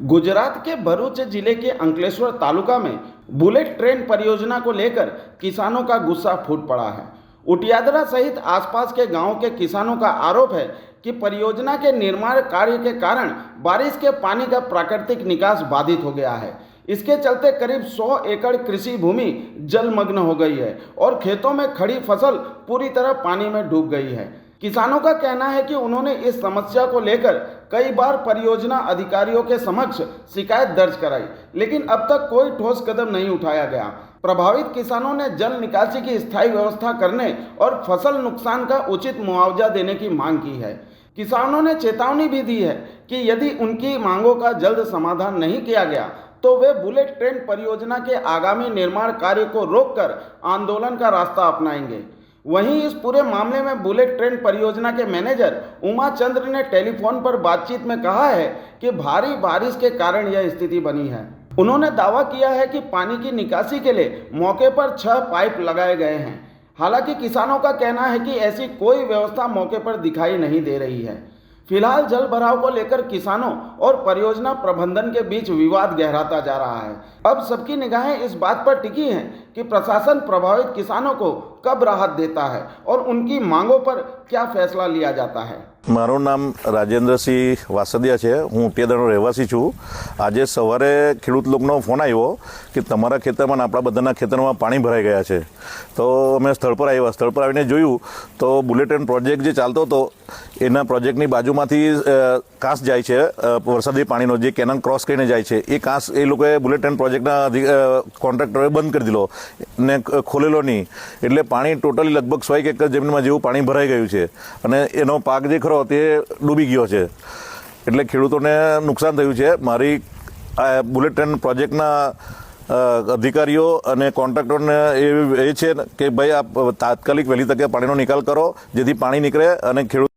गुजरात के भरूच जिले के अंकलेश्वर तालुका में बुलेट ट्रेन परियोजना को लेकर किसानों का गुस्सा फूट पड़ा है। उटियादरा सहित आसपास के गांवों के किसानों का आरोप है कि परियोजना के निर्माण कार्य के कारण बारिश के पानी का प्राकृतिक निकास बाधित हो गया है। इसके चलते करीब 100 एकड़ कृषि भूमि जलमग्न हो गई है और खेतों में खड़ी फसल पूरी तरह पानी में डूब गई है। किसानों का कहना है कि उन्होंने इस समस्या को लेकर कई बार परियोजना अधिकारियों के समक्ष शिकायत दर्ज कराई, लेकिन अब तक कोई ठोस कदम नहीं उठाया गया। प्रभावित किसानों ने जल निकासी की स्थायी व्यवस्था करने और फसल नुकसान का उचित मुआवजा देने की मांग की है। किसानों ने चेतावनी भी दी है कि यदि उनकी मांगों का जल्द समाधान नहीं किया गया तो वे बुलेट ट्रेन परियोजना के आगामी निर्माण कार्य को रोककर आंदोलन का रास्ता अपनाएंगे। वहीं इस पूरे मामले में बुलेट ट्रेन परियोजना के मैनेजर उमा चंद्र ने टेलीफोन पर बातचीत में कहा है कि भारी बारिश के कारण यह स्थिति बनी है। उन्होंने दावा किया है कि पानी की निकासी के लिए मौके पर 6 पाइप लगाए गए हैं। हालांकि किसानों का कहना है कि ऐसी कोई व्यवस्था मौके पर दिखाई नहीं दे रही है। फिलहाल जल भराव को लेकर किसानों और परियोजना प्रबंधन के बीच विवाद गहराता जा रहा है। अब सबकी निगाहें इस बात पर टिकी हैं कि प्रशासन प्रभावित किसानों को कब राहत देता है और उनकी मांगों पर क्या फैसला लिया जाता है। मारू नाम राजेन्द्रसिंह वासदिया है। हूँ उटियादरानो રહેવાસી છું। आज सवारे ખેડૂત લોકોનો फोन आव्यो कि तमारा खेतरमां आपणा बधाना खेतरमां पाणी भराई गया है। तो अमे स्थळ पर आव्या। स्थळ पर आवीने जोयुं तो बुलेट ट्रेन प्रोजेक्ट जे चालतो हतो एना प्रोजेक्टनी बाजुमांथी कांस जाय छे, वरसादी पाणीनो जे केनाल क्रॉस करीने जाय छे ए कांस ए लोकोए बुलेट ट्रेन प्रोजेक्टना कॉन्ट्राक्टरे बंद करी दीधो ने खोलेलो नहीं, एटले पाणी टोटली लगभग 100 एकड़ जमीનમાં જેવું પાણી ભરાઈ ગયું છે અને એનો પાક જે ખરો તે ડૂબી ગયો છે, એટલે ખેડૂતોને નુકસાન થયું છે। મારી બુલેટ ટ્રેન પ્રોજેક્ટના અધિકારીઓ અને કોન્ટ્રાક્ટરને એ છે કે ભાઈ આપ તાત્કાલિક વહેલી તકે પાણીનો નિકાલ કરો જેથી પાણી નીકળે અને ખેડૂત